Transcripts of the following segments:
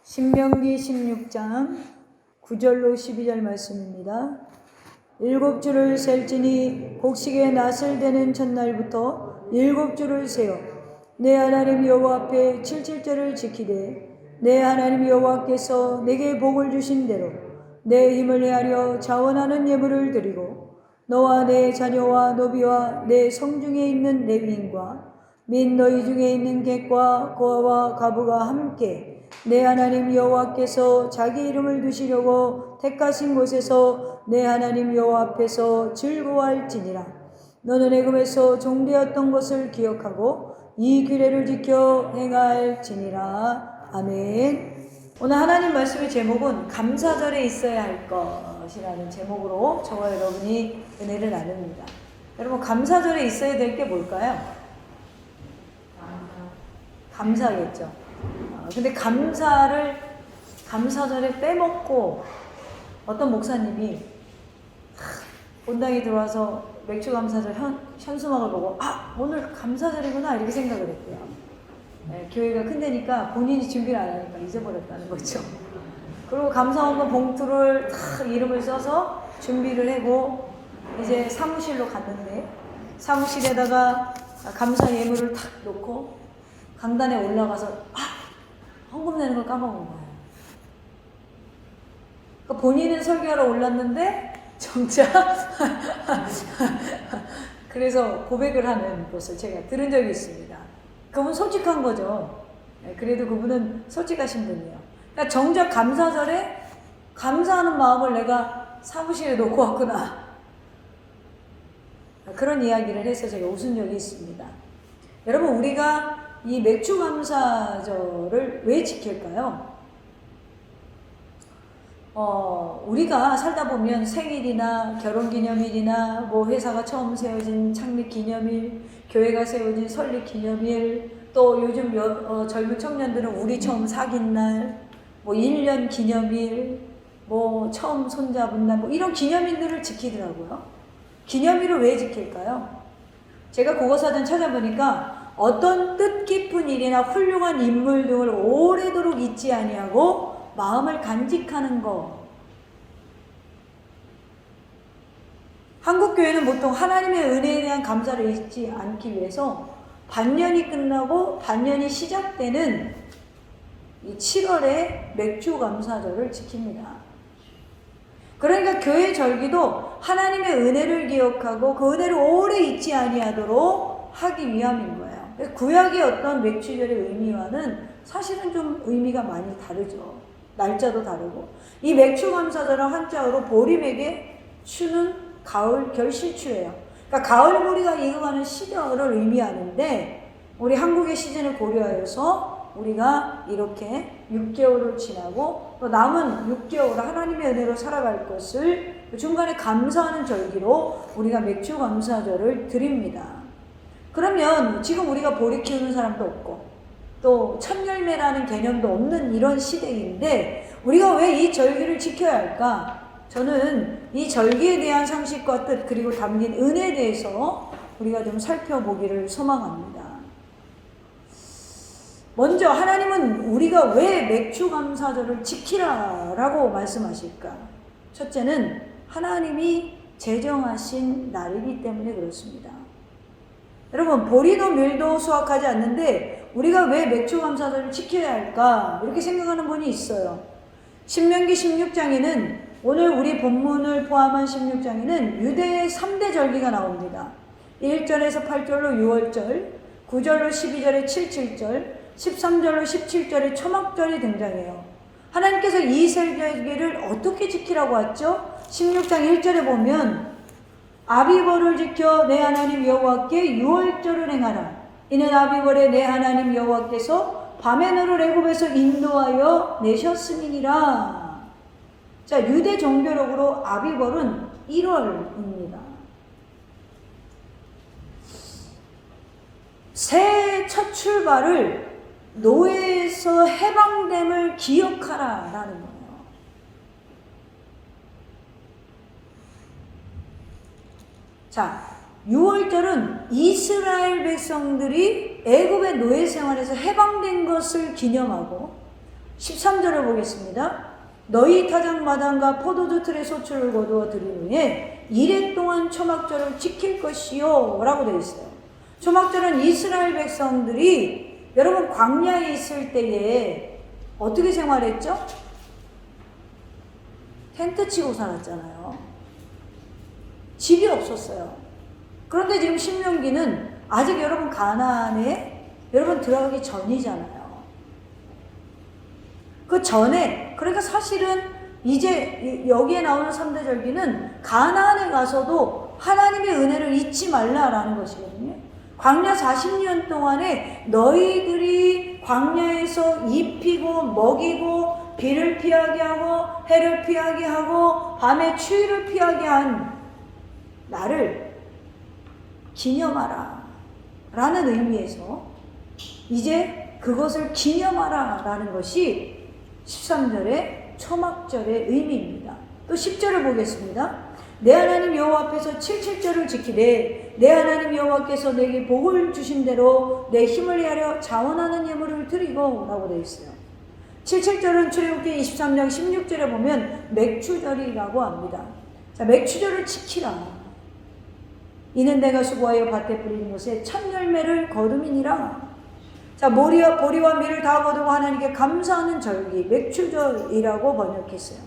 신명기 16장 9절로 12절 말씀입니다. 7주를 셀지니 곡식의 낫을 대는 첫날부터 7주를 세어 내 하나님 여호와 앞에 77절을 지키되 내 하나님 여호와께서 내게 복을 주신 대로 내 힘을 헤아려 자원하는 예물을 드리고 너와 내 자녀와 노비와 내 성중에 있는 레위인과 및 너희 중에 있는 객과 고아와 가부가 함께 내 하나님 여호와께서 자기 이름을 두시려고 택하신 곳에서 내 하나님 여호와 앞에서 즐거워할지니라. 너는 애굽에서 종되었던 것을 기억하고 이 규례를 지켜 행할지니라. 아멘. 오늘 하나님 말씀의 제목은 감사절에 있어야 할 것이라는 제목으로 저와 여러분이 은혜를 나눕니다. 여러분, 감사절에 있어야 될 게 뭘까요? 감사겠죠. 근데 감사절에 빼먹고 어떤 목사님이 본당에 들어와서 맥주 감사절 현수막을 보고 오늘 감사절이구나 이렇게 생각을 했대요. 교회가 큰 데니까 본인이 준비를 안 하니까 잊어버렸다는 거죠. 그리고 감사원금 봉투를 이름을 써서 준비를 하고 이제 사무실로 갔는데 사무실에다가 감사 예물을 탁 놓고 강단에 올라가서 헌금 내는 걸 까먹은 거예요. 그러니까 본인은 설교하러 올랐는데 정작 그래서 고백을 하는 것을 제가 들은 적이 있습니다. 그분 솔직한 거죠. 그래도 그분은 솔직하신 분이에요. 그러니까 정작 감사절에 감사하는 마음을 내가 사무실에 놓고 왔구나. 그런 이야기를 해서 제가 웃은 적이 있습니다. 여러분, 우리가 이 맥주 감사절을 왜 지킬까요? 우리가 살다 보면 생일이나 결혼기념일이나 뭐 회사가 처음 세워진 창립기념일, 교회가 세워진 설립기념일, 또 요즘 젊은 청년들은 우리 처음 사귄 날, 뭐 1년 기념일, 뭐 처음 손잡은 날, 뭐 이런 기념일들을 지키더라고요. 기념일을 왜 지킬까요? 제가 국어사전 찾아보니까 어떤 뜻깊은 일이나 훌륭한 인물 등을 오래도록 잊지 아니하고 마음을 간직하는 것. 한국교회는 보통 하나님의 은혜에 대한 감사를 잊지 않기 위해서 반년이 끝나고 반년이 시작되는 이 7월에 맥주 감사절을 지킵니다. 그러니까 교회 절기도 하나님의 은혜를 기억하고 그 은혜를 오래 잊지 아니하도록 하기 위함인 거예요. 구약의 어떤 맥주절의 의미와는 사실은 좀 의미가 많이 다르죠. 날짜도 다르고. 이 맥주 감사절은 한자어로 보림에게 추는 가을 결실추예요. 그러니까 가을보리가 익어가는 시절을 의미하는데 우리 한국의 시즌을 고려하여서 우리가 이렇게 6개월을 지나고 또 남은 6개월 하나님의 은혜로 살아갈 것을 중간에 감사하는 절기로 우리가 맥주 감사절을 드립니다. 그러면 지금 우리가 보리 키우는 사람도 없고 또 첫열매라는 개념도 없는 이런 시대인데 우리가 왜 이 절기를 지켜야 할까? 저는 이 절기에 대한 상식과 뜻 그리고 담긴 은혜에 대해서 우리가 좀 살펴보기를 소망합니다. 먼저 하나님은 우리가 왜 맥주 감사절을 지키라라고 말씀하실까? 첫째는 하나님이 제정하신 날이기 때문에 그렇습니다. 여러분, 보리도 밀도 수확하지 않는데 우리가 왜 맥주 감사절을 지켜야 할까? 이렇게 생각하는 분이 있어요. 신명기 16장에는 오늘 우리 본문을 포함한 16장에는 유대의 3대 절기가 나옵니다. 1절에서 8절로 6월절, 9절로 12절에 77절, 13절로 17절에 초막절이 등장해요. 하나님께서 이 세 절기를 어떻게 지키라고 했죠? 16장 1절에 보면 아비벌을 지켜 내 하나님 여호와께 유월절을 행하라. 이는 아비벌에 내 하나님 여호와께서 밤에 너를 애굽에서 인도하여 내셨음이니라. 자, 유대 종교력으로 아비벌은 1월입니다. 새해 첫 출발을 노예에서 해방됨을 기억하라라는 거예요. 자, 6월절은 이스라엘 백성들이 애굽의 노예 생활에서 해방된 것을 기념하고 13절을 보겠습니다. 너희 타작마당과 포도주 틀에 소출을 거두어 드린 후에 이래 동안 초막절을 지킬 것이요 라고 되어 있어요. 초막절은 이스라엘 백성들이 여러분 광야에 있을 때에 어떻게 생활했죠? 텐트 치고 살았잖아요. 집이 없었어요. 그런데 지금 신명기는 아직 여러분 가나안에 여러분 들어가기 전이잖아요. 그 전에, 그러니까 사실은 이제 여기에 나오는 3대 절기는 가나안에 가서도 하나님의 은혜를 잊지 말라라는 것이거든요. 광야 40년 동안에 너희들이 광야에서 입히고 먹이고 비를 피하게 하고 해를 피하게 하고 밤에 추위를 피하게 한 나를 기념하라 라는 의미에서 이제 그것을 기념하라 라는 것이 13절의 초막절의 의미입니다. 또 10절을 보겠습니다. 내 하나님 여호와 앞에서 77절을 지키되 내 하나님 여호와께서 내게 복을 주신 대로 내 힘을 위하여 자원하는 예물을 드리고 라고 되어 있어요. 77절은 출애굽기 23장 16절에 보면 맥추절이라고 합니다. 자, 맥추절을 지키라. 이는 내가 수고하여 밭에 뿌리는 것에 첫 열매를 거둠이니라. 자, 보리와 밀을 다 거두고 하나님께 감사하는 절기, 맥추절이라고 번역했어요.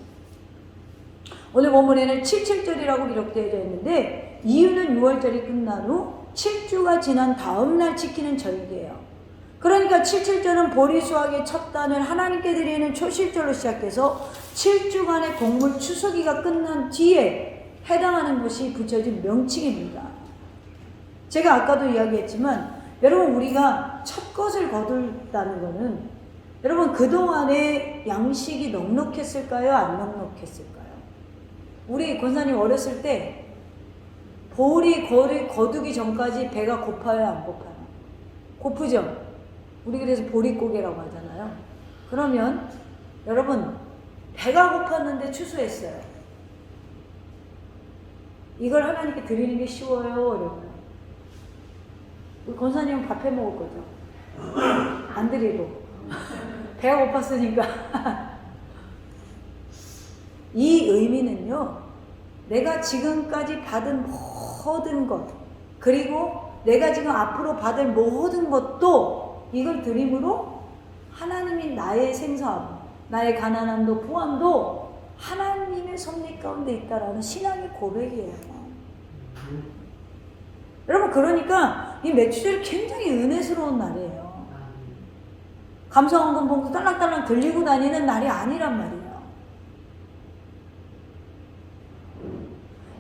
오늘 본문에는 77절이라고 기록되어져 있는데 이유는 6월절이 끝난 후 7주가 지난 다음 날 지키는 절기예요. 그러니까 77절은 보리 수확의 첫 단을 하나님께 드리는 초실절로 시작해서 7주간의 곡물 추수기가 끝난 뒤에 해당하는 것이 붙여진 명칭입니다. 제가 아까도 이야기했지만 여러분 우리가 첫 것을 거둘다는 것은 여러분 그동안에 양식이 넉넉했을까요? 안 넉넉했을까요? 우리 권사님 어렸을 때 보리 거두기 전까지 배가 고파요? 안 고파요? 고프죠? 우리 그래서 보릿고개라고 하잖아요. 그러면 여러분 배가 고팠는데 추수했어요. 이걸 하나님께 드리는 게 쉬워요? 어려워요? 우리 권사님은 밥 해 먹을 거죠? 안 드리고 배가 고팠으니까 이 의미는요, 내가 지금까지 받은 모든 것 그리고 내가 지금 앞으로 받을 모든 것도 이걸 드림으로 하나님이 나의 생사함, 나의 가난함도 포함도 하나님의 섭리 가운데 있다라는 신앙의 고백이에요. 여러분 그러니까 이 맥추절이 굉장히 은혜스러운 날이에요. 감사원금 봉투 딸랑딸랑 들리고 다니는 날이 아니란 말이에요.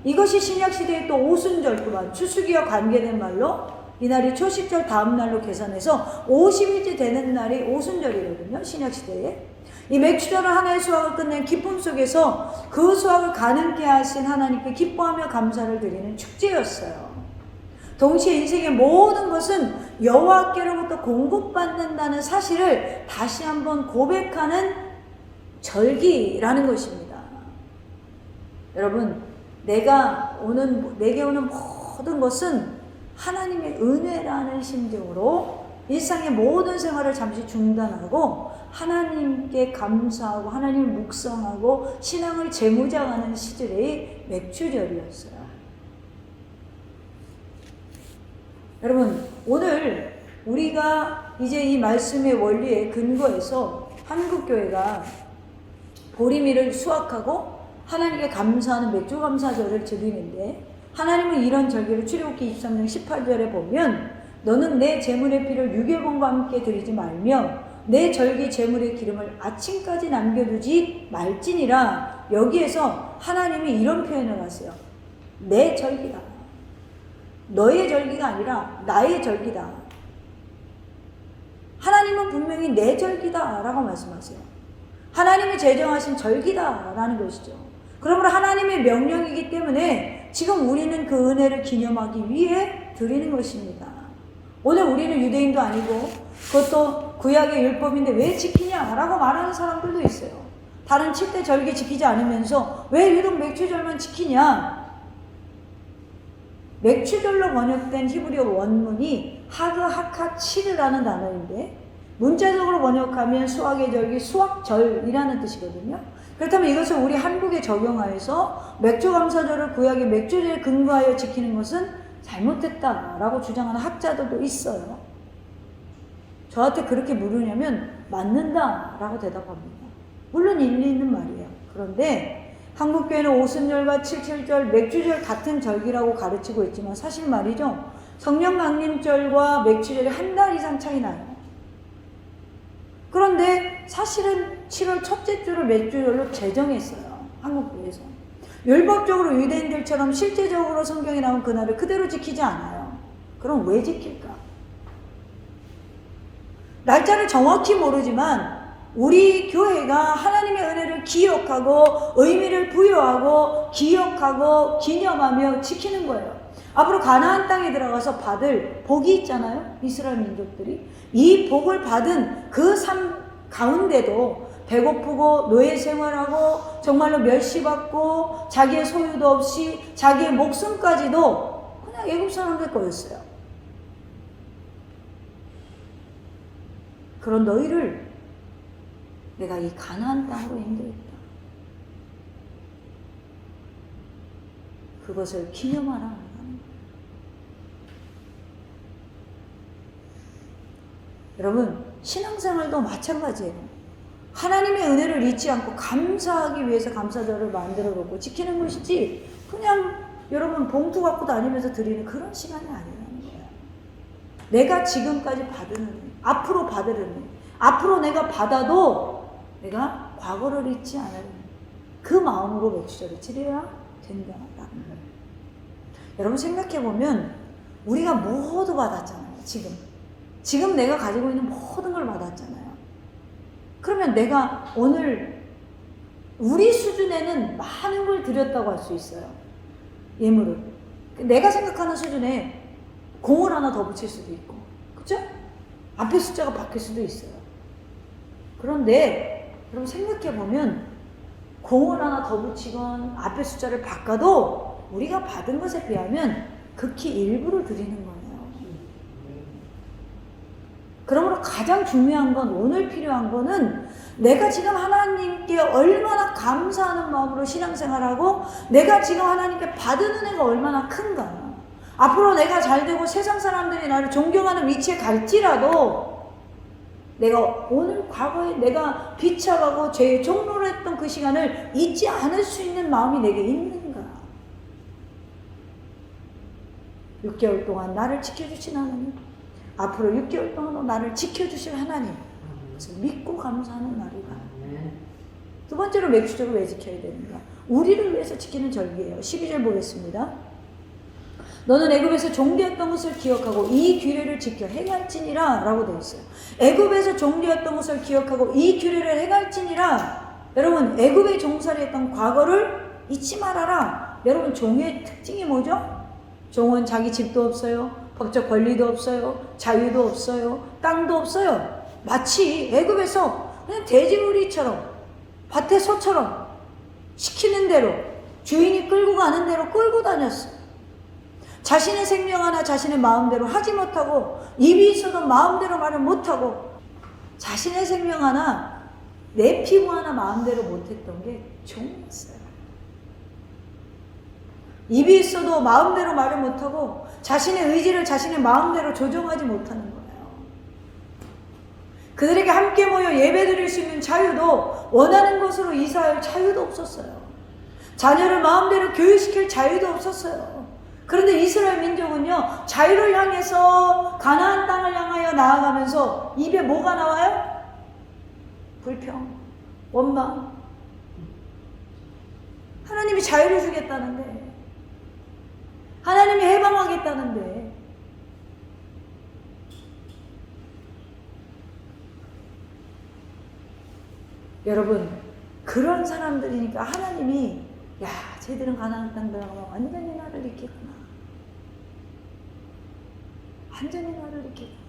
이것이 신약시대의 또 오순절 또한 추수기와 관계된 말로 이날이 초식절 다음 날로 계산해서 50일째 되는 날이 오순절이거든요. 신약시대에. 이 맥추절은 하나의 수확을 끝낸 기쁨 속에서 그 수확을 가능케 하신 하나님께 기뻐하며 감사를 드리는 축제였어요. 동시에 인생의 모든 것은 여호와께로부터 공급받는다는 사실을 다시 한번 고백하는 절기라는 것입니다. 여러분, 내게 오는 모든 것은 하나님의 은혜라는 심정으로 일상의 모든 생활을 잠시 중단하고 하나님께 감사하고 하나님을 묵상하고 신앙을 재무장하는 시절의 맥추절이었어요. 여러분, 오늘 우리가 이제 이 말씀의 원리에 근거해서 한국교회가 보리밀을 수확하고 하나님께 감사하는 맥주감사절을 드리는데, 하나님은 이런 절기를 출애굽기 23장 18절에 보면 너는 내 제물의 피를 유괴범과 함께 드리지 말며 내 절기 제물의 기름을 아침까지 남겨두지 말지니라. 여기에서 하나님이 이런 표현을 하세요. 내 절기다. 너의 절기가 아니라 나의 절기다. 하나님은 분명히 내 절기다 라고 말씀하세요. 하나님이 제정하신 절기다 라는 것이죠. 그러므로 하나님의 명령이기 때문에 지금 우리는 그 은혜를 기념하기 위해 드리는 것입니다. 오늘 우리는 유대인도 아니고 그것도 구약의 율법인데 왜 지키냐라고 말하는 사람들도 있어요. 다른 7대 절기 지키지 않으면서 왜 유독 맥추절만 지키냐? 맥추절로 번역된 히브리어 원문이 하그하카치르라는 단어인데 문자적으로 번역하면 수학의 절기, 수학절이라는 뜻이거든요. 그렇다면 이것을 우리 한국에 적용하여서 맥주감사절을 구약의 맥주제에 근거하여 지키는 것은 잘못됐다라고 주장하는 학자들도 있어요. 저한테 그렇게 물으냐면 맞는다라고 대답합니다. 물론 일리 있는 말이에요. 그런데 한국교회는 오순절과 칠칠절, 맥주절 같은 절기라고 가르치고 있지만 사실 말이죠. 성령 강림절과 맥주절이 한 달 이상 차이 나요. 그런데 사실은 7월 첫째 주를 맥주절로 제정했어요. 한국교회에서. 율법적으로 유대인들처럼 실제적으로 성경에 나온 그날을 그대로 지키지 않아요. 그럼 왜 지킬까? 날짜를 정확히 모르지만 우리 교회가 하나님의 은혜를 기억하고 의미를 부여하고 기억하고 기념하며 지키는 거예요. 앞으로 가나안 땅에 들어가서 받을 복이 있잖아요. 이스라엘 민족들이. 이 복을 받은 그 삶 가운데도 배고프고 노예 생활하고 정말로 멸시받고 자기의 소유도 없이 자기의 목숨까지도 그냥 애국 사람들 거였어요. 그런 너희를 내가 이 가나안 땅으로 인도했다. 그것을 기념하라. 여러분, 신앙생활도 마찬가지예요. 하나님의 은혜를 잊지 않고 감사하기 위해서 감사절을 만들어 놓고 지키는 것이지 그냥 여러분 봉투 갖고 다니면서 드리는 그런 시간이 아니라는 거예요. 내가 지금까지 받은 은혜, 앞으로 받을 은혜, 앞으로 내가 받아도 내가 과거를 잊지 않을 그 마음으로 맥주절을 지내야 된다라는 거예요. 여러분 생각해보면 우리가 모두 받았잖아요. 지금 내가 가지고 있는 모든 걸 받았잖아요. 그러면 내가 오늘 우리 수준에는 많은 걸 드렸다고 할 수 있어요. 예물을. 내가 생각하는 수준에 공을 하나 더 붙일 수도 있고, 그쵸? 앞에 숫자가 바뀔 수도 있어요. 그런데 여러분 생각해보면 공을 하나 더 붙이건 앞에 숫자를 바꿔도 우리가 받은 것에 비하면 극히 일부를 드리는 거예요. 그러므로 가장 중요한 건 오늘 필요한 거는 내가 지금 하나님께 얼마나 감사하는 마음으로 신앙생활하고 내가 지금 하나님께 받은 은혜가 얼마나 큰가. 앞으로 내가 잘되고 세상 사람들이 나를 존경하는 위치에 갈지라도 내가 오늘 과거에 내가 비참하고 죄의 종로를 했던 그 시간을 잊지 않을 수 있는 마음이 내게 있는가. 6개월 동안 나를 지켜주신 하나님, 앞으로 6개월 동안도 나를 지켜주실 하나님, 그래서 믿고 감사하는 날이다. 두 번째로 맥주절을 왜 지켜야 되는가? 우리를 위해서 지키는 절기예요. 12절 보겠습니다. 너는 애굽에서 종되었던 것을 기억하고 이 규례를 지켜 행할지니라 라고 되어 있어요. 애굽에서 종되었던 것을 기억하고 이 규례를 행할지니라. 여러분, 애굽에 종살이했던 과거를 잊지 말아라. 여러분, 종의 특징이 뭐죠? 종은 자기 집도 없어요. 법적 권리도 없어요. 자유도 없어요. 땅도 없어요. 마치 애굽에서 그냥 돼지우리처럼 밭에 소처럼 시키는 대로 주인이 끌고 가는 대로 끌고 다녔어요. 자신의 생명 하나 자신의 마음대로 하지 못하고 입이 있어도 마음대로 말을 못하고 자신의 생명 하나 내 피부 하나 마음대로 못했던 게 종이었어요. 입이 있어도 마음대로 말을 못하고 자신의 의지를 자신의 마음대로 조정하지 못하는 거예요. 그들에게 함께 모여 예배드릴 수 있는 자유도 원하는 곳으로 이사할 자유도 없었어요. 자녀를 마음대로 교육시킬 자유도 없었어요. 그런데 이스라엘 민족은요, 자유를 향해서 가나안 땅을 향하여 나아가면서 입에 뭐가 나와요? 불평, 원망. 하나님이 자유를 주겠다는데, 하나님이 해방하겠다는데, 여러분, 그런 사람들이니까 하나님이 야, 쟤들은 가나안 땅 들어가면 완전히 나를 잊겠구나. 완전히 나를 잊겠구나.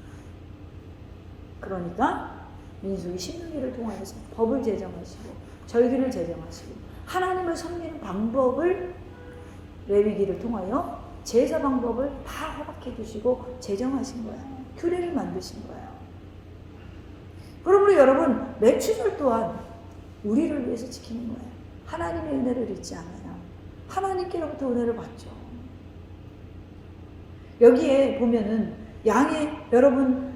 그러니까 민수기 16일을 통하여서 법을 제정하시고 절기를 제정하시고 하나님을 섬기는 방법을 레위기를 통하여 제사 방법을 다 허락해 주시고 제정하신 거예요. 규례를 만드신 거예요. 그러므로 여러분 매추절 또한 우리를 위해서 지키는 거예요. 하나님의 은혜를 잊지 않아요. 하나님께로부터 은혜를 받죠. 여기에 보면은 양의 여러분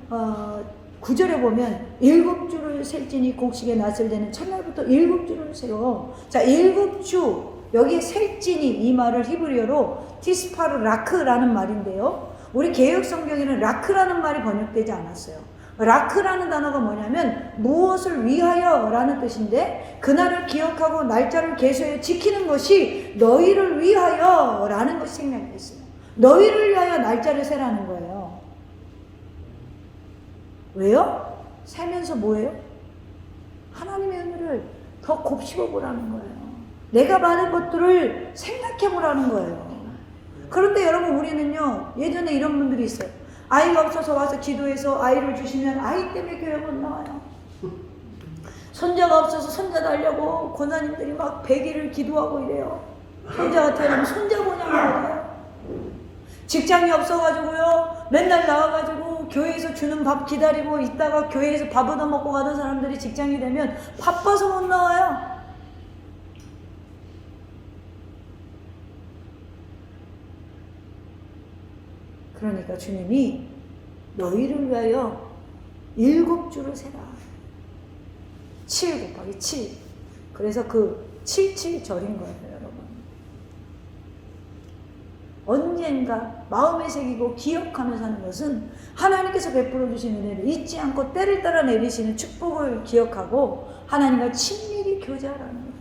9절에 보면 7주를 셀지니 곡식의 낫을 되는 첫날부터 7주를 세워. 자, 7주 여기 셀지니 이 말을 히브리어로 티스파르 라크라는 말인데요. 우리 개역 성경에는 라크라는 말이 번역되지 않았어요. 라크라는 단어가 뭐냐면 무엇을 위하여 라는 뜻인데 그날을 기억하고 날짜를 계수해 지키는 것이 너희를 위하여 라는 것이 생략됐어요. 너희를 위하여 날짜를 세라는 거예요. 왜요? 살면서 뭐예요? 하나님의 은혜를 더 곱씹어 보라는 거예요. 내가 받은 것들을 생각해 보라는 거예요. 그런데 여러분 우리는요, 예전에 이런 분들이 있어요. 아이가 없어서 와서 기도해서 아이를 주시면 아이 때문에 교회 못 나와요. 손자가 없어서 손자 달려고 권사님들이 막 100일을 기도하고 이래요. 손자가 태어나면 손자 보냐고 그래요. 직장이 없어가지고요, 맨날 나와가지고 교회에서 주는 밥 기다리고 있다가 교회에서 밥 얻어먹고 가는 사람들이 직장이 되면 바빠서 못 나와요. 그러니까 주님이 너희를 위하여 7주를 세라. 7 곱하기 7. 그래서 그 77절인 거예요, 여러분. 언젠가 마음에 새기고 기억하며 사는 것은 하나님께서 베풀어 주신 은혜를 잊지 않고 때를 따라 내리시는 축복을 기억하고 하나님과 친밀히 교제하라는 거예요.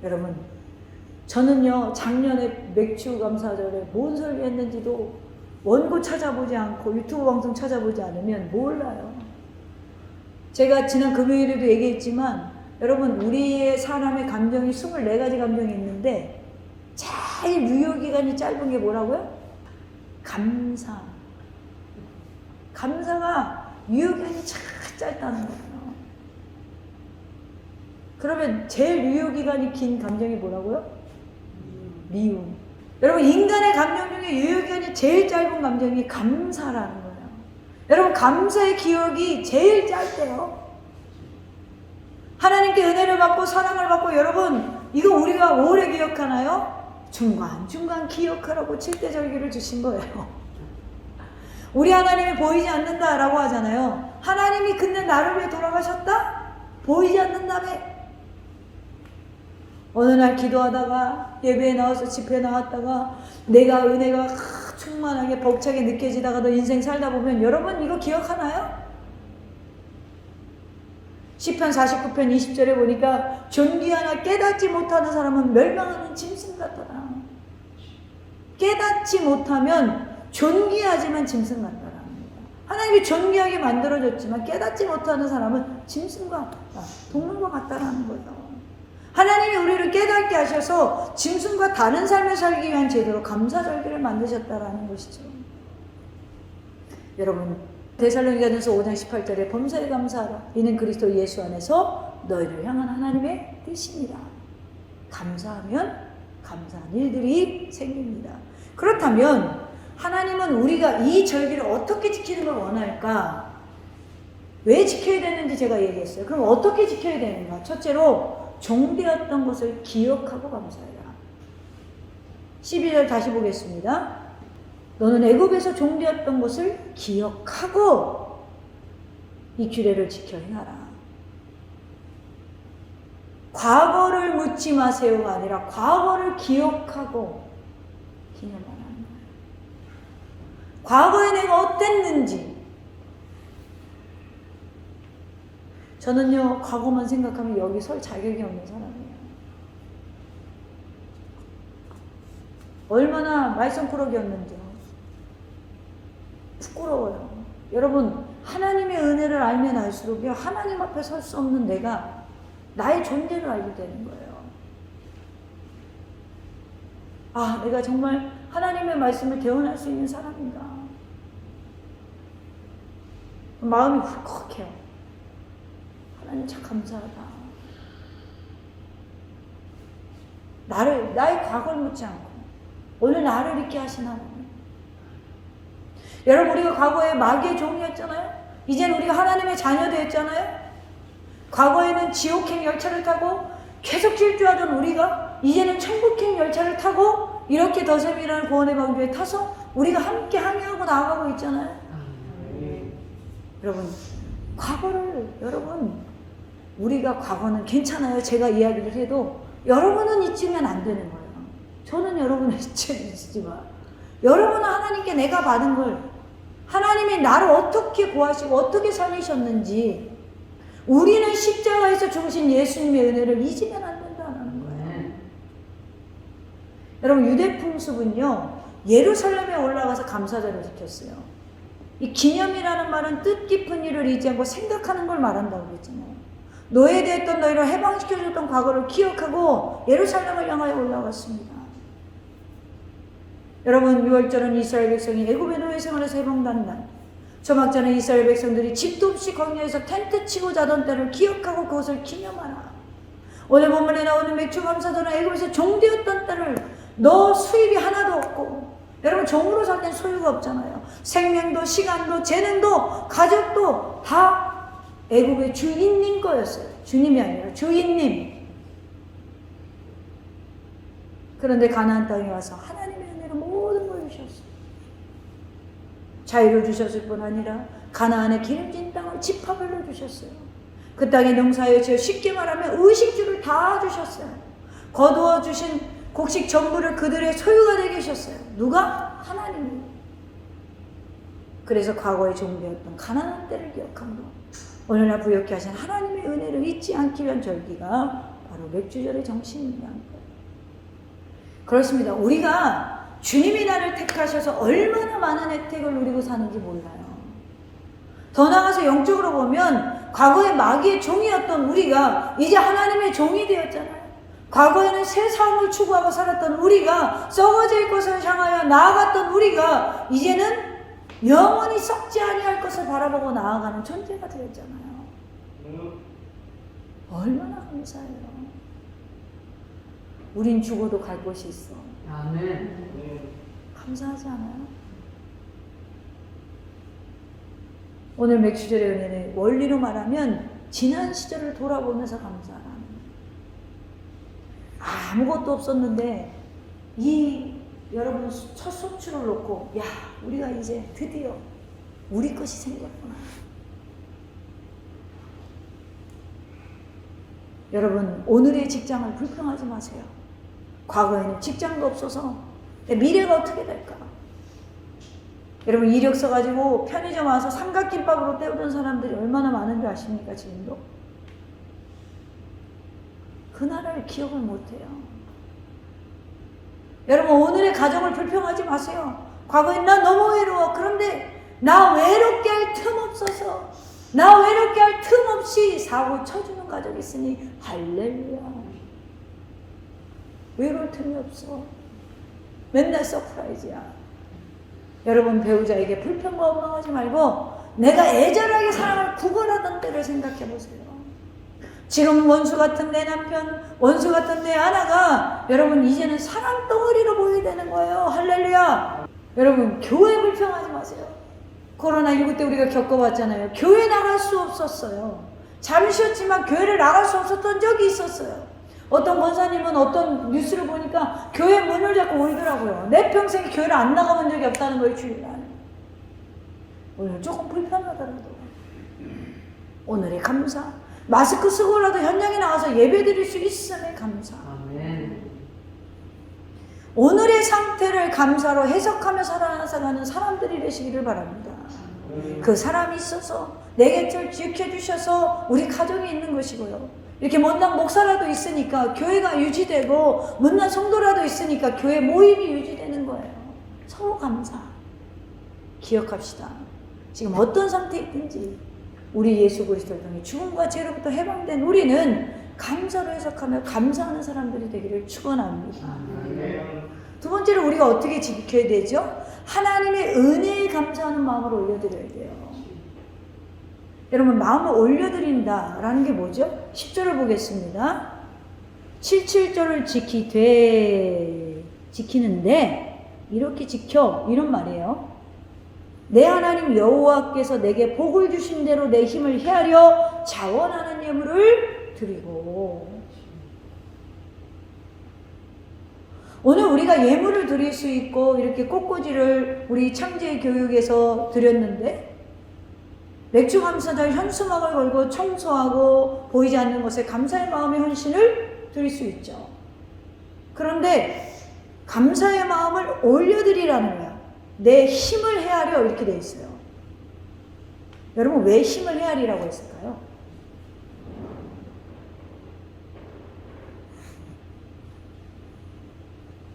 여러분, 저는요, 작년에 맥주 감사절에 뭔 설교했는지도 원고 찾아보지 않고 유튜브 방송 찾아보지 않으면 몰라요. 제가 지난 금요일에도 얘기했지만 여러분, 우리의 사람의 감정이 24가지 감정이 있는데 제일 유효기간이 짧은 게 뭐라고요? 감사. 감사가 유효기간이 참 짧다는 거예요. 그러면 제일 유효기간이 긴 감정이 뭐라고요? 미움. 여러분, 인간의 감정 중에 유효기간이 제일 짧은 감정이 감사라는 거예요. 여러분, 감사의 기억이 제일 짧대요. 하나님께 은혜를 받고 사랑을 받고, 여러분, 이거 우리가 오래 기억하나요? 중간중간 기억하라고 7대 절기를 주신 거예요. 우리 하나님이 보이지 않는다라고 하잖아요. 하나님이 근데 나를 위해 돌아가셨다? 보이지 않는다며. 어느 날 기도하다가 예배에 나와서 집회에 나왔다가 내가 은혜가 충만하게 벅차게 느껴지다가도 인생 살다 보면 여러분 이거 기억하나요? 시편 49편 20절에 보니까 존귀하나 깨닫지 못하는 사람은 멸망하는 짐승 같더라. 깨닫지 못하면 존귀하지만 짐승 같더라. 하나님이 존귀하게 만들어졌지만 깨닫지 못하는 사람은 짐승과 같다, 동물과 같다라는 거예요. 하나님이 우리를 깨닫게 하셔서 짐승과 다른 삶을 살기 위한 제도로 감사절기를 만드셨다라는 것이죠. 여러분, 데살로니가전서 5장 18절에 범사에 감사하라. 이는 그리스도 예수 안에서 너희를 향한 하나님의 뜻입니다. 감사하면 감사한 일들이 생깁니다. 그렇다면 하나님은 우리가 이 절기를 어떻게 지키는 걸 원할까? 왜 지켜야 되는지 제가 얘기했어요. 그럼 어떻게 지켜야 되는가? 첫째로 종되었던 것을 기억하고 감사해라. 12절 다시 보겠습니다. 너는 애굽에서 종되었던 것을 기억하고 이 규례를 지켜 행하라. 과거를 묻지 마세요가 아니라 과거를 기억하고 기념하라는 거예요. 과거에 내가 어땠는지. 저는요, 과거만 생각하면 여기 설 자격이 없는 사람이에요. 얼마나 말썽꾸러기였는지요. 부끄러워요. 여러분, 하나님의 은혜를 알면 알수록요, 하나님 앞에 설 수 없는 내가 나의 존재를 알게 되는 거예요. 아, 내가 정말 하나님의 말씀을 대언할 수 있는 사람인가. 마음이 울컥해요. 하나님 참 감사하다. 나의 과거를 묻지 않고 오늘 나를 있게 하신 하나님. 여러분, 우리가 과거에 마귀의 종이었잖아요. 이제는 우리가 하나님의 자녀 되었잖아요. 과거에는 지옥행 열차를 타고 계속 질주하던 우리가 이제는 천국행 열차를 타고 이렇게 더셈이라는 구원의 방주에 타서 우리가 함께 항해하고 나아가고 있잖아요. 여러분, 우리가 과거는 괜찮아요. 제가 이야기를 해도 여러분은 잊으면 안 되는 거예요. 저는 여러분을 잊지 마. 여러분은 하나님께 내가 받은 걸, 하나님이 나를 어떻게 구하시고 어떻게 살리셨는지, 우리는 십자가에서 죽으신 예수님의 은혜를 잊으면 안 된다는 거예요. 여러분, 유대 풍습은요, 예루살렘에 올라가서 감사절을 지켰어요. 이 기념이라는 말은 뜻깊은 일을 잊지 않고 생각하는 걸 말한다고 그랬잖아요. 노예되었던 너희를 해방시켜줬던 과거를 기억하고 예루살렘을 향하여 올라갔습니다. 여러분, 6월절은 이스라엘 백성이 애굽의 노예 생활에서 해방된 날, 초막절은 이스라엘 백성들이 집도 없이 광야에서 텐트 치고 자던 때를 기억하고 그것을 기념하라. 오늘 본문에 나오는 맥주 감사절은 애굽에서 종되었던 때를, 너 수입이 하나도 없고, 여러분 종으로 살 땐 소유가 없잖아요. 생명도 시간도 재능도 가족도 다 애굽의 주인님 거였어요. 주님이 아니라 주인님. 그런데 가나안 땅에 와서 하나님의 은혜로 모든 걸 주셨어요. 자유를 주셨을 뿐 아니라 가나안의 기름진 땅을 지파별로 주셨어요. 그 땅에 농사여 지어 쉽게 말하면 의식주를 다 주셨어요. 거두어 주신 곡식 전부를 그들의 소유가 되게 하셨어요. 누가? 하나님이. 그래서 과거에 종되었던 가나안 때를 기억함으로 오늘날 부욕케 하신 하나님의 은혜를 잊지 않기 위한 절기가 바로 맥주절의 정신이란 거예요. 그렇습니다. 우리가 주님이 나를 택하셔서 얼마나 많은 혜택을 누리고 사는지 몰라요. 더 나아가서 영적으로 보면 과거에 마귀의 종이었던 우리가 이제 하나님의 종이 되었잖아요. 과거에는 세상을 추구하고 살았던 우리가, 썩어질 것을 향하여 나아갔던 우리가 이제는 영원히 썩지 아니할 것을 바라보고 나아가는 존재가 되었잖아요. 얼마나 감사해요. 우린 죽어도 갈 곳이 있어. 아멘. 감사하지 않아요? 오늘 맥주절의 은혜는 원리로 말하면 지난 시절을 돌아보면서 감사하라. 아무것도 없었는데 여러분 첫 소출을 놓고, 야, 우리가 이제 드디어 우리 것이 생겼구나. 여러분, 오늘의 직장을 불평하지 마세요. 과거에는 직장도 없어서 미래가 어떻게 될까? 여러분, 이력서 가지고 편의점 와서 삼각김밥으로 때우던 사람들이 얼마나 많은 줄 아십니까? 지금도 그날을 기억을 못해요. 여러분, 오늘의 가정을 불평하지 마세요. 과거엔 나 너무 외로워. 그런데 나 외롭게 할 틈 없어서, 나 외롭게 할 틈 없이 사고 쳐주는 가족이 있으니 할렐루야. 외로울 틈이 없어. 맨날 서프라이즈야. 여러분, 배우자에게 불평과 원망하지 말고 내가 애절하게 사랑을 구걸하던 때를 생각해 보세요. 지금 원수 같은 내 남편, 원수 같은 내 아내가 여러분 이제는 사랑 덩어리로 보이게 되는 거예요. 할렐루야. 여러분, 교회 불평하지 마세요. 코로나19 때 우리가 겪어봤잖아요. 교회 나갈 수 없었어요. 잠시였지만 교회를 나갈 수 없었던 적이 있었어요. 어떤 권사님은 어떤 뉴스를 보니까 교회 문을 자꾸 울더라고요. 내 평생에 교회를 안 나가본 적이 없다는 거예요. 주일날. 오늘 조금 불편하더라도 오늘의 감사, 마스크 쓰고라도 현장에 나가서 예배 드릴 수 있음에 감사. 아멘. 오늘의 상태를 감사로 해석하며 살아가는 사람들이 되시기를 바랍니다. 그 사람이 있어서 내 곁을 지켜주셔서 우리 가정이 있는 것이고요. 이렇게 못난 목사라도 있으니까 교회가 유지되고, 못난 성도라도 있으니까 교회 모임이 유지되는 거예요. 서로 감사. 기억합시다. 지금 어떤 상태에 있든지 우리 예수 그리스도를 통해 죽음과 죄로부터 해방된 우리는 감사로 해석하며 감사하는 사람들이 되기를 축원합니다. 두 번째로 우리가 어떻게 지켜야 되죠? 하나님의 은혜에 감사하는 마음을 올려드려야 돼요. 여러분, 마음을 올려드린다라는 게 뭐죠? 10절을 보겠습니다. 7절을 지키는데 이렇게 지켜, 이런 말이에요. 내 하나님 여호와께서 내게 복을 주신 대로 내 힘을 헤아려 자원하는 예물을 드리고. 오늘 우리가 예물을 드릴 수 있고 이렇게 꽃꽂이를 우리 창제 교육에서 드렸는데, 맥주 감사절 현수막을 걸고 청소하고 보이지 않는 것에 감사의 마음의 헌신을 드릴 수 있죠. 그런데 감사의 마음을 올려드리라는 거야. 내 힘을 헤아려 이렇게 돼 있어요. 여러분, 왜 힘을 헤아리라고 했을까요?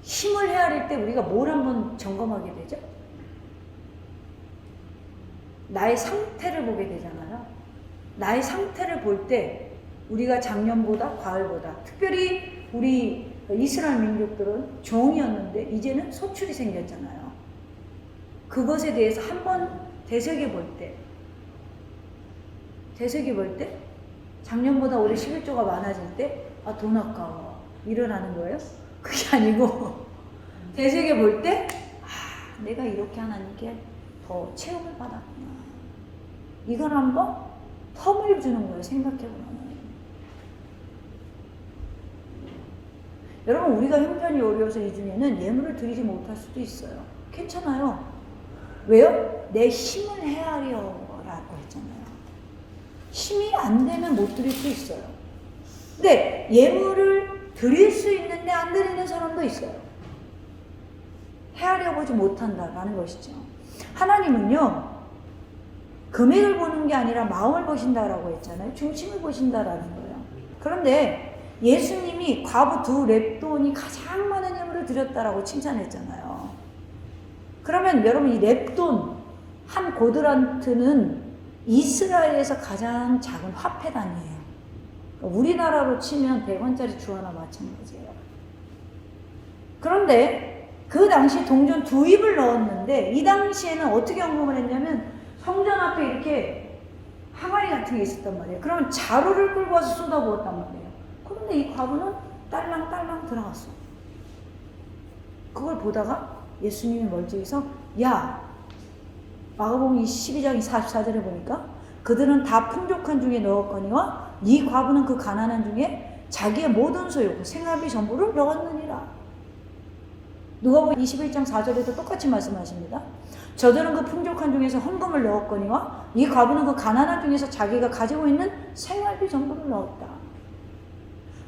힘을 헤아릴 때 우리가 뭘 한번 점검하게 되죠? 나의 상태를 보게 되잖아요. 나의 상태를 볼 때 우리가 작년보다 과을보다, 특별히 우리 이스라엘 민족들은 종이었는데 이제는 소출이 생겼잖아요. 그것에 대해서 한번 되새겨 볼 때 작년보다 올해 11조가 많아질 때 돈 아까워 일어나는 거예요? 그게 아니고 되새겨 볼 때 내가 이렇게 하나님께 더 체험을 받았구나. 이걸 한번 텀을 주는 거예요. 생각해보면. 여러분, 우리가 형편이 어려워서 이 중에는 예물을 드리지 못할 수도 있어요. 괜찮아요. 왜요? 내 힘을 헤아려라고 했잖아요. 힘이 안 되면 못 드릴 수 있어요. 근데 예물을 드릴 수 있는데 안 드리는 사람도 있어요. 헤아려보지 못한다라는 것이죠. 하나님은요, 금액을 보는 게 아니라 마음을 보신다라고 했잖아요. 중심을 보신다라는 거예요. 그런데 예수님이 과부 2 렙돈이 가장 많은 예물을 드렸다라고 칭찬했잖아요. 그러면 여러분, 이 렙돈 한 고드란트는 이스라엘에서 가장 작은 화폐 단위예요. 그러니까 우리나라로 치면 100원짜리 주화나 마찬가지예요. 그런데 그 당시 동전 2입을 넣었는데, 이 당시에는 어떻게 헌금을 했냐면 성전 앞에 이렇게 항아리 같은 게 있었단 말이에요. 그러면 자루를 끌고 와서 쏟아부었단 말이에요. 그런데 이 과부는 딸랑딸랑 들어갔어. 그걸 보다가 예수님이 멀쩡해서, 야, 마가복음 12장 44절에 보니까 그들은 다 풍족한 중에 넣었거니와 이 과부는 그 가난한 중에 자기의 모든 소유, 생활비 전부를 넣었느니라. 누가복음 21장 4절에도 똑같이 말씀하십니다. 저들은 그 풍족한 중에서 헌금을 넣었거니와 이 과부는 그 가난한 중에서 자기가 가지고 있는 생활비 전부를 넣었다.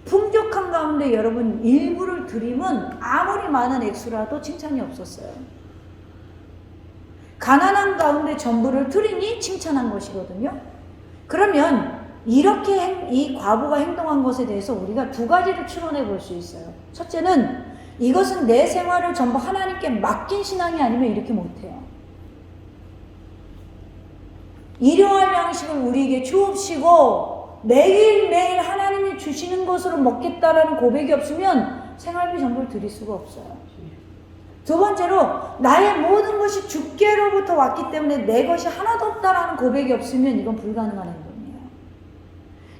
풍족한 가운데 여러분 일부를 드리면 아무리 많은 액수라도 칭찬이 없었어요. 가난한 가운데 전부를 드리니 칭찬한 것이거든요. 그러면 이렇게 이 과부가 행동한 것에 대해서 우리가 2가지를 추론해 볼 수 있어요. 첫째는 이것은 내 생활을 전부 하나님께 맡긴 신앙이 아니면 이렇게 못해요. 일용할 양식을 우리에게 주옵시고 매일매일 하나님이 주시는 것으로 먹겠다라는 고백이 없으면 생활비 전부를 드릴 수가 없어요. 2번째로 나의 모든 것이 주께로부터 왔기 때문에 내 것이 하나도 없다라는 고백이 없으면 이건 불가능한 행동이에요.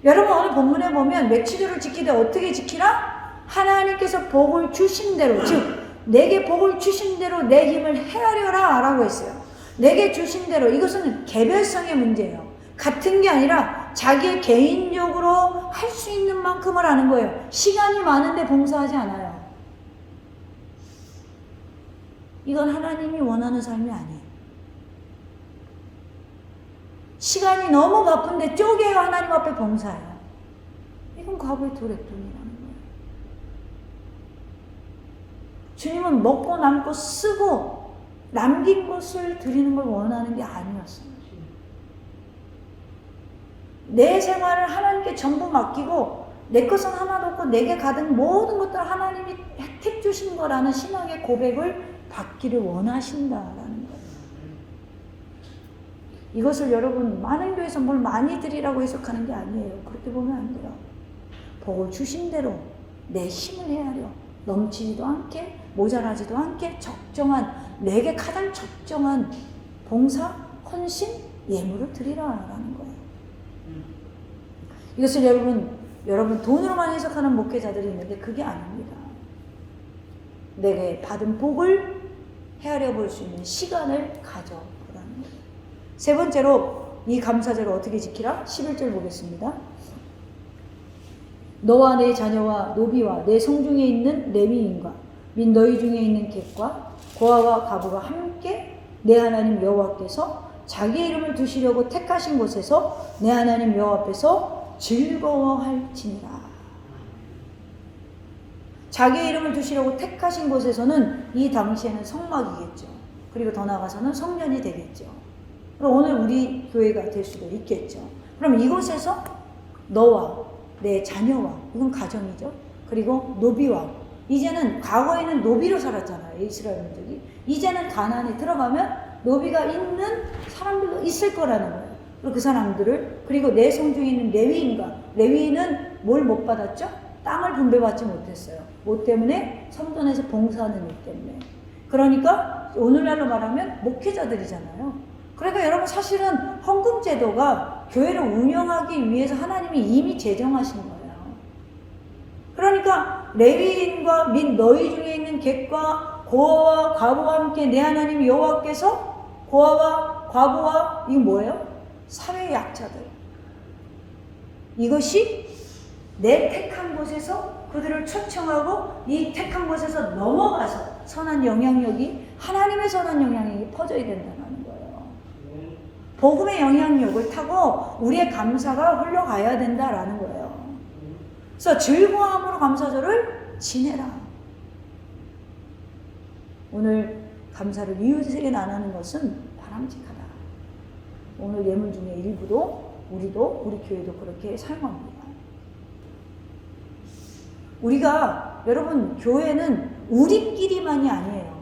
여러분, 오늘 본문에 보면 맥주절을 지키되 어떻게 지키라? 하나님께서 복을 주신 대로, 즉 내게 복을 주신 대로 내 힘을 헤아려라 라고 했어요. 내게 주신 대로. 이것은 개별성의 문제예요. 같은 게 아니라 자기 개인적으로 할 수 있는 만큼을 하는 거예요. 시간이 많은데 봉사하지 않아요. 이건 하나님이 원하는 삶이 아니에요. 시간이 너무 바쁜데 쪼개요. 하나님 앞에 봉사해요. 이건 과부의 2 렙돈이라는 거예요. 주님은 먹고 남고 쓰고 남긴 것을 드리는 걸 원하는 게 아니었어요. 내 생활을 하나님께 전부 맡기고 내 것은 하나도 없고 내게 가진 모든 것들을 하나님이 혜택 주신 거라는 신앙의 고백을 받기를 원하신다라는 거예요. 이것을 여러분 많은 교회에서 뭘 많이 드리라고 해석하는 게 아니에요. 그렇게 보면 안 돼요. 복을 주신 대로 내 힘을 헤아려 넘치지도 않게 모자라지도 않게 적정한, 내게 가장 적정한 봉사, 헌신, 예물을 드리라라는 거예요. 이것을 여러분 돈으로만 해석하는 목회자들이 있는데 그게 아닙니다. 내게 받은 복을 헤아려 볼 수 있는 시간을 가져보라는 거예요. 세 번째로 이 감사절을 어떻게 지키라? 11절 보겠습니다. 너와 내 자녀와 노비와 내 성중에 있는 레위인과 및 너희 중에 있는 객과 고아와 과부가 함께 내 하나님 여호와께서 자기 이름을 두시려고 택하신 곳에서 내 하나님 여호와 앞에서 즐거워할지니라. 자기 이름을 두시려고 택하신 곳에서는 이 당시에는 성막이겠죠. 그리고 더 나아가서는 성전이 되겠죠. 그럼 오늘 우리 교회가 될 수도 있겠죠. 그럼 이곳에서 너와 내 자녀와, 이건 가정이죠. 그리고 노비와, 이제는 과거에는 노비로 살았잖아요, 이스라엘인들이. 이제는 가나안에 들어가면 노비가 있는 사람들도 있을 거라는 거예요. 그리고 그 사람들을, 그리고 내 성중에 있는 레위인과, 레위인은 뭘 못 받았죠? 땅을 분배받지 못했어요. 뭐 때문에? 성전에서 봉사하는 일 때문에. 그러니까 오늘날로 말하면 목회자들이잖아요. 그러니까 여러분, 사실은 헌금제도가 교회를 운영하기 위해서 하나님이 이미 제정하신 거예요. 그러니까 레위인과 및 너희 중에 있는 객과 고아와 과부와 함께 내 하나님 여호와께서, 고아와 과부와, 이게 뭐예요? 사회 약자들. 이것이 내 택한 곳에서 그들을 초청하고 이 택한 곳에서 넘어가서 선한 영향력이, 하나님의 선한 영향력이 퍼져야 된다는 거예요. 복음의 영향력을 타고 우리의 감사가 흘러가야 된다라는 거예요. 그래서 즐거움으로 감사절을 지내라. 오늘 감사를 이웃에게 나누는 것은 바람직하다. 오늘 예물 중에 일부도 우리도, 우리 교회도 그렇게 사용합니다. 우리가, 여러분, 교회는 우리끼리만이 아니에요.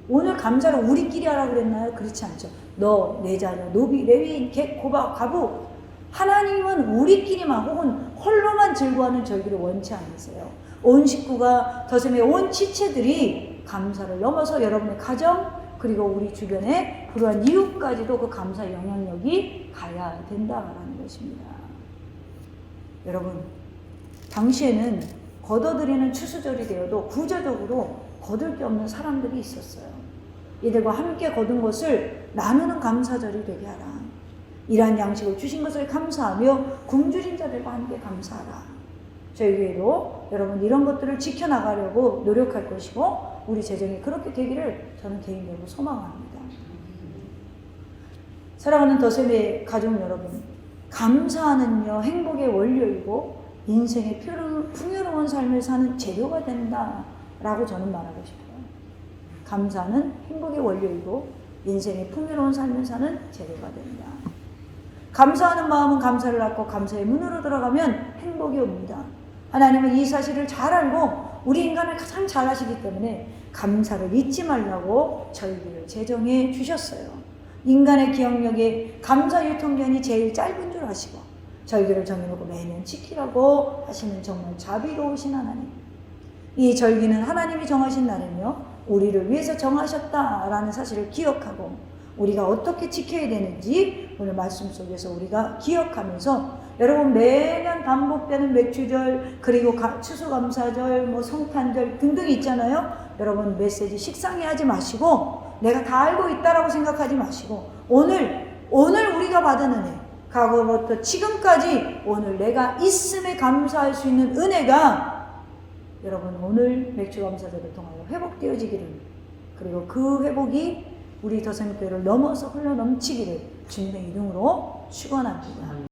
오늘 감사를 우리끼리 하라고 그랬나요? 그렇지 않죠. 너, 내 자녀, 노비, 레위인, 객, 고바, 과부. 하나님은 우리끼리만 혹은 홀로만 즐거워하는 절기를 원치 않으세요. 온 식구가, 더셈의 온 지체들이 감사를 넘어서 여러분의 가정, 그리고 우리 주변에 그러한 이웃까지도 그 감사 영향력이 가야 된다라는 것입니다. 여러분, 당시에는 거둬들이는 추수절이 되어도 구조적으로 거둘 게 없는 사람들이 있었어요. 이들과 함께 거둔 것을 나누는 감사절이 되게 하라. 이러한 양식을 주신 것을 감사하며 굶주린 자들과 함께 감사하라. 저희 교회도 여러분 이런 것들을 지켜나가려고 노력할 것이고 우리 재정이 그렇게 되기를 저는 개인적으로 소망합니다. 사랑하는 더셈의 가족 여러분, 감사는요 행복의 원료이고 인생의 풍요로운 삶을 사는 재료가 된다라고 저는 말하고 싶어요. 감사는 행복의 원료이고 인생의 풍요로운 삶을 사는 재료가 된다. 감사하는 마음은 감사를 낳고 감사의 문으로 들어가면 행복이 옵니다. 하나님은 이 사실을 잘 알고 우리 인간을 가장 잘 아시기 때문에 감사를 잊지 말라고 절기를 제정해 주셨어요. 인간의 기억력에 감사 유통기한이 제일 짧은 줄 아시고 절기를 정해놓고 매년 지키라고 하시는 정말 자비로우신 하나님. 이 절기는 하나님이 정하신 날이며 우리를 위해서 정하셨다라는 사실을 기억하고 우리가 어떻게 지켜야 되는지 오늘 말씀 속에서 우리가 기억하면서 여러분 매년 반복되는 맥주절 그리고 추수감사절 뭐 성탄절 등등 있잖아요. 여러분 메시지 식상해 하지 마시고 내가 다 알고 있다라고 생각하지 마시고 오늘 우리가 받은 은혜 과거부터 지금까지 오늘 내가 있음에 감사할 수 있는 은혜가 여러분 오늘 맥주감사절을 통하여 회복되어지기를 그리고 그 회복이 우리 더셈교회를 넘어서 흘러넘치기를 주님의 이름으로 축원합니다.